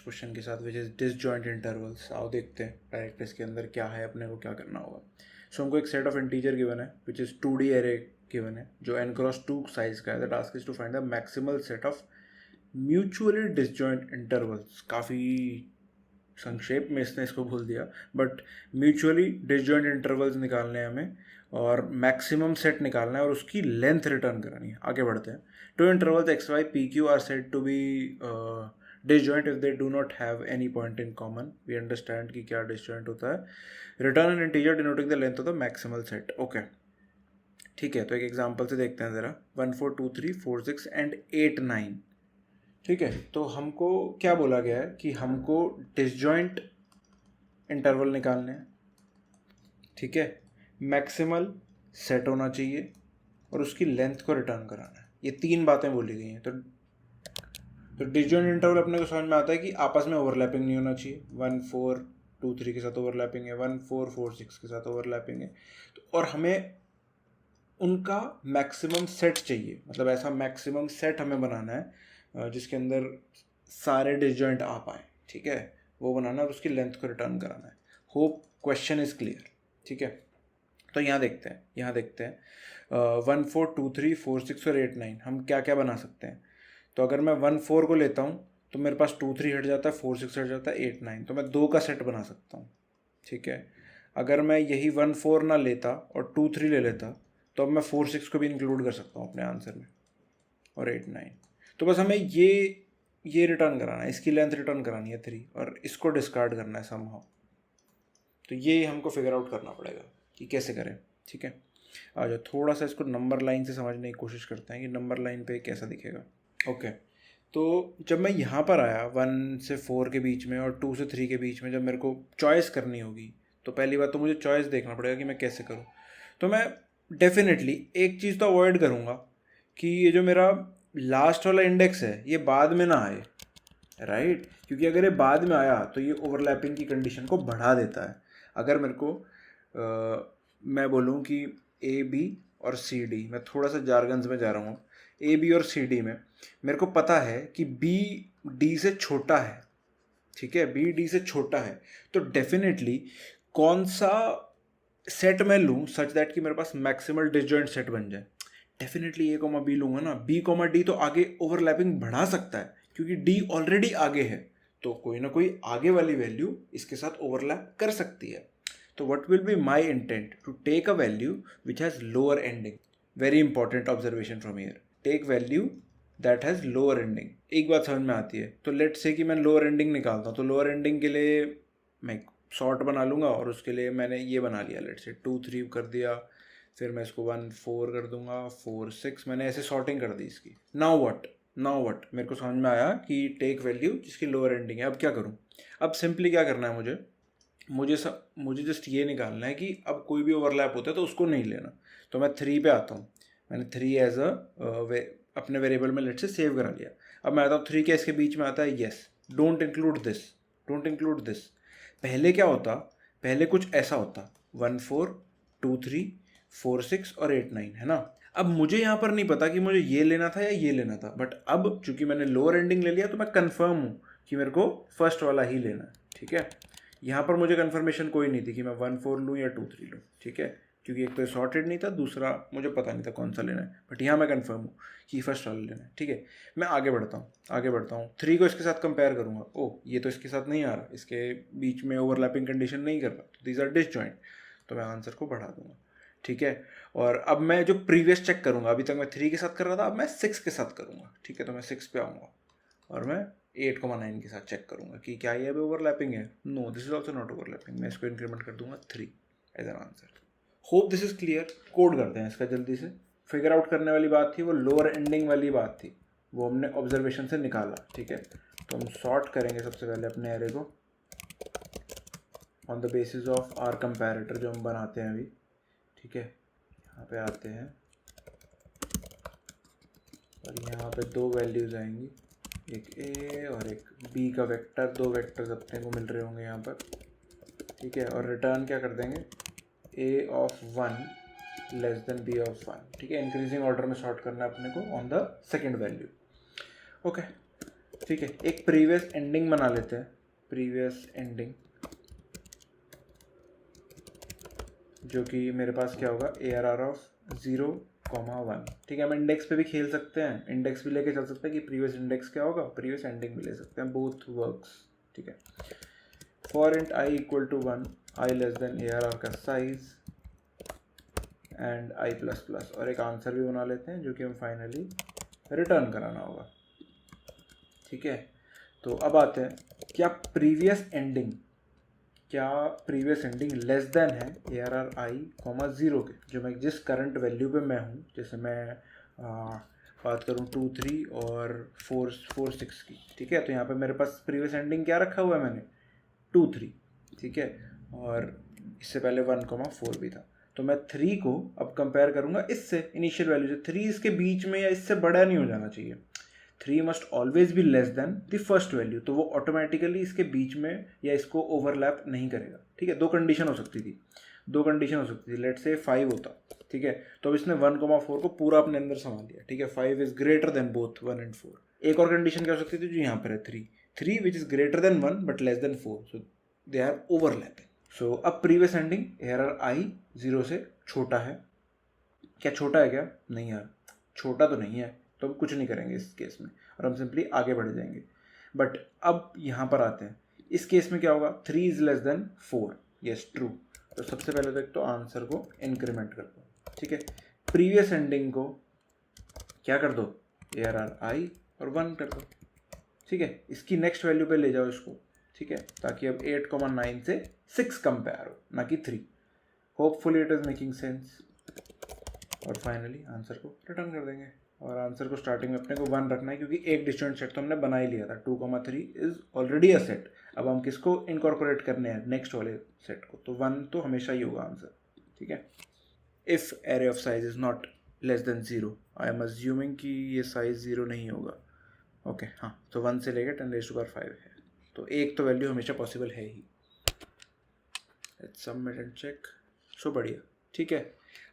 Question के साथ, which is disjoint intervals. आओ देखते हैं डायरेक्ट इसके अंदर क्या है, अपने को क्या करना होगा। सो हमको एक सेट ऑफ इंटीजर गिवन है which is 2D array given है जो n×2 साइज का है। The task is to find the maximal set of mutually disjoint intervals. काफ़ी संक्षेप में इसने इसको भूल दिया, बट म्यूचुअली डिसजॉइंट इंटरवल्स निकालने हैं हमें और मैक्सिमम सेट निकालना है और उसकी लेंथ रिटर्न करानी है। आगे बढ़ते हैं। Two intervals X Y P Q R said to be disjoint if they do not have any point in common. We understand कि क्या डिसजॉइंट होता है। Return an integer denoting the length of the maximal set. Okay, ठीक है, तो एक example से देखते हैं ज़रा। 1 4 2 3 4 6 एंड 8 9। ठीक है, तो हमको क्या बोला गया है कि हमको डिसजॉइंट इंटरवल निकालने हैं। ठीक है, मैक्सिमल सेट होना चाहिए और उसकी लेंथ को रिटर्न कराना है। ये 3 बातें बोली गई हैं। तो डिसजॉइंट इंटरवल अपने को समझ में आता है कि आपस में ओवरलैपिंग नहीं होना चाहिए। 1 4 2 3 के साथ ओवरलैपिंग है, 1 4 4 6 के साथ ओवरलैपिंग है। तो और हमें उनका मैक्सिमम सेट चाहिए, मतलब ऐसा मैक्सिमम सेट हमें बनाना है जिसके अंदर सारे डिसजॉइंट आ पाए। ठीक है, वो बनाना है और उसकी लेंथ को रिटर्न कराना है। Hope question is clear. ठीक है, तो यहाँ देखते हैं 1 4 2 3 4 6 और 8 9 हम क्या क्या बना सकते हैं। तो अगर मैं 1 4 को लेता हूँ तो मेरे पास 2 3 हट जाता है, 4 6 हट जाता है, 8 9, तो मैं 2 का सेट बना सकता हूँ। ठीक है, अगर मैं यही 1 4 ना लेता और 2 3 ले लेता तो अब मैं 4 6 को भी इंक्लूड कर सकता हूँ अपने आंसर में, और 8 9। तो बस हमें ये रिटर्न कराना है, इसकी लेंथ रिटर्न करानी है 3 और इसको डिस्कार्ड करना है समहाउ। तो ये हमको फिगर आउट करना पड़ेगा कि कैसे करें। ठीक है, आ जाओ थोड़ा सा इसको नंबर लाइन से समझने की कोशिश करते हैं कि नंबर लाइन पे कैसा दिखेगा। ओके, तो जब मैं यहाँ पर आया 1 से 4 के बीच में और 2 से 3 के बीच में, जब मेरे को चॉइस करनी होगी तो पहली बात तो मुझे चॉइस देखना पड़ेगा कि मैं कैसे करूँ। तो मैं डेफिनेटली एक चीज़ तो अवॉइड करूँगा कि ये जो मेरा लास्ट वाला इंडेक्स है ये बाद में ना आए, राइट, क्योंकि अगर ये बाद में आया तो ये ओवरलैपिंग की कंडीशन को बढ़ा देता है। अगर मेरे को मैं बोलूँ कि ए बी और सी डी, मैं थोड़ा सा जार्गन्स में जा रहा हूँ, ए बी और सी डी में मेरे को पता है कि बी डी से छोटा है। ठीक है, बी डी से छोटा है, तो डेफिनेटली कौन सा सेट मैं लूँ सच दैट कि मेरे पास मैक्सिमल डिसजॉइंट सेट बन जाए। डेफिनेटली ए कॉमा बी लूँगा ना। बी कॉमा डी तो आगे ओवरलैपिंग बढ़ा सकता है क्योंकि डी ऑलरेडी आगे है, तो कोई ना कोई आगे वाली वैल्यू इसके साथ ओवरलैप कर सकती है। तो what will be my intent to take a value which has lower ending. Very important observation from here, take value that has lower ending. एक बात समझ में आती है, तो लेट्स से कि मैं लोअर एंडिंग निकालता हूँ, तो लोअर एंडिंग के लिए मैं शॉर्ट बना लूँगा और उसके लिए मैंने ये बना लिया, लेट्स से 2 3 कर दिया, फिर मैं इसको 1 4 कर दूंगा, 4 6, मैंने ऐसे सॉर्टिंग कर दी इसकी। नाउ व्हाट मेरे को समझ में आया कि टेक वैल्यू जिसकी लोअर एंडिंग है। अब क्या करूँ? अब सिंपली क्या करना है, मुझे जस्ट ये निकालना है कि अब कोई भी ओवरलैप होता है तो उसको नहीं लेना। तो मैं 3 पे आता हूँ, मैंने 3 एज अपने वेरिएबल में लेट से सेव करा लिया। अब मैं आता हूँ 3 के इसके बीच में आता है येस, डोंट इंक्लूड दिस। पहले क्या होता, पहले कुछ ऐसा होता 1 4 2 3 4 6 और 8 9, है ना। अब मुझे यहाँ पर नहीं पता कि मुझे ये लेना था या ये लेना था, बट अब चूंकि मैंने लोअर एंडिंग ले लिया तो मैं कंफर्म हूँ कि मेरे को फर्स्ट वाला ही लेना है। ठीक है, यहाँ पर मुझे कंफर्मेशन कोई नहीं थी कि मैं 1 4 लूँ या 2 3 लूँ। ठीक है, क्योंकि एक तो सॉर्टेड नहीं था, दूसरा मुझे पता नहीं था कौन सा लेना है, बट यहाँ मैं कंफर्म हूँ कि फर्स्ट वाला लेना है। ठीक है, मैं आगे बढ़ता हूँ 3 को इसके साथ कंपेयर करूँगा। ओह, ये तो इसके साथ नहीं आ रहा, इसके बीच में ओवरलैपिंग कंडीशन नहीं कर रहा, तो दीज आर डिसजॉइंट, तो मैं आंसर को बढ़ा दूंगा। ठीक है, और अब मैं जो प्रीवियस चेक करूँगा, अभी तक मैं 3 के साथ कर रहा था, अब मैं 6 के साथ करूँगा। ठीक है, तो मैं 6 पे आऊँगा और मैं 8,9 के साथ चेक करूँगा कि क्या ये अभी ओवरलैपिंग है। No, this is also not overlapping. मैं इसको इंक्रीमेंट कर दूंगा 3 as an answer. Hope this is clear. Code करते हैं इसका जल्दी से। फिगर आउट करने वाली बात थी, वो लोअर एंडिंग वाली बात थी, वो हमने ऑब्जर्वेशन से निकाला। ठीक है, तो हम सॉर्ट करेंगे सबसे पहले अपने एरे को on the basis of our comparator जो हम बनाते हैं अभी। ठीक है, यहाँ पे आते हैं और यहाँ पे 2 वैल्यूज़ आएंगी, एक ए और एक बी का वेक्टर। 2 वेक्टर्स अपने को मिल रहे होंगे यहाँ पर। ठीक है, और रिटर्न क्या कर देंगे, A of 1 less than B of 1। ठीक है, इंक्रीजिंग ऑर्डर में सॉर्ट करना है अपने को on the second value. Okay, ठीक है, एक प्रीवियस एंडिंग बना लेते हैं, प्रीवियस एंडिंग, जो कि मेरे पास क्या होगा, ARR ऑफ 0,1। ठीक है, हम इंडेक्स पे भी खेल सकते हैं, इंडेक्स भी लेके चल सकते हैं कि प्रीवियस इंडेक्स क्या होगा, प्रीवियस एंडिंग भी ले सकते हैं, बोथ वर्क्स। ठीक है, for int i equal to 1, i less than ARR का size and i plus plus, और एक आंसर भी बना लेते हैं जो कि हम फाइनली रिटर्न कराना होगा। ठीक है, तो अब आते हैं, क्या प्रीवियस एंडिंग लेस देन है ARR i, 0 के, जो मैं जिस करंट वैल्यू पे मैं हूँ, जैसे मैं बात करूँ 2, 3 और 4, 4, 6 की। ठीक है, तो यहाँ पे मेरे पास प्रीवियस एंडिंग क्या रखा हुआ है मैंने, 2, 3। ठीक है, और इससे पहले 1, 4 भी था। तो मैं 3 को अब कंपेयर करूँगा इससे, इनिशियल वैल्यू से। 3 इसके बीच में या इससे बड़ा नहीं हो जाना चाहिए। 3 must always be less than the first value, तो वो ऑटोमेटिकली इसके बीच में या इसको ओवरलैप नहीं करेगा। ठीक है, दो कंडीशन हो सकती थी, लेट से 5 होता। ठीक है, तो अब इसने 1,4 को पूरा अपने अंदर संभाल लिया। ठीक है, 5 is greater then both 1 and 4। एक और कंडीशन क्या हो सकती थी, जो यहाँ पर है 3 which is greater than 1 but less than 4, so they are overlapping. So अब प्रीवियस एंडिंग ARR i 0 से छोटा है। क्या छोटा है क्या? नहीं यार, छोटा तो नहीं है, तो हम कुछ नहीं करेंगे इस केस में, और हम सिंपली आगे बढ़ जाएंगे। बट अब यहाँ पर आते हैं, इस केस में क्या होगा, 3 is less than 4, yes true. तो सबसे पहले तो एक तो आंसर को इंक्रीमेंट कर दो। ठीक है, प्रीवियस एंडिंग को क्या कर दो, ARR i और 1 कर दो। ठीक है, इसकी नेक्स्ट वैल्यू पे ले जाओ इसको। ठीक है, ताकि अब 8,9 से 6 कंपेयर हो, ना कि 3। Hopefully it is making sense. और फाइनली आंसर को रिटर्न कर देंगे, और आंसर को स्टार्टिंग में अपने को 1 रखना है, क्योंकि एक डिस्टेंट सेट तो हमने बना ही लिया था। 2,3 इज ऑलरेडी अ सेट। अब हम किसको इनकॉर्पोरेट करने हैं, नेक्स्ट वाले सेट को, तो 1 तो हमेशा ही होगा आंसर। ठीक है, if array of size is not less than 0, I am assuming कि ये साइज 0 नहीं होगा। ओके, हाँ, तो 1 से लेकर 10⁵ है, तो एक तो वैल्यू हमेशा पॉसिबल है ही। Let's submit and check. So बढ़िया। ठीक है,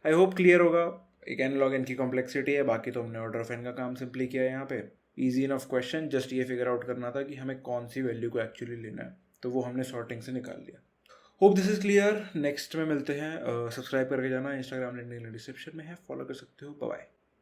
आई होप क्लियर होगा। एक n log n की कॉम्प्लेक्सिटी है, बाकी तो हमने ऑर्डर ऑफ n का काम सिंपली किया है यहाँ पे। इजी इनफ क्वेश्चन, जस्ट ये फिगर आउट करना था कि हमें कौन सी वैल्यू को एक्चुअली लेना है, तो वो हमने सॉर्टिंग से निकाल लिया। Hope this is clear. Next में मिलते हैं। सब्सक्राइब करके जाना, इंस्टाग्राम लिंक डिस्क्रिप्शन में है, फॉलो कर सकते हो। बाय।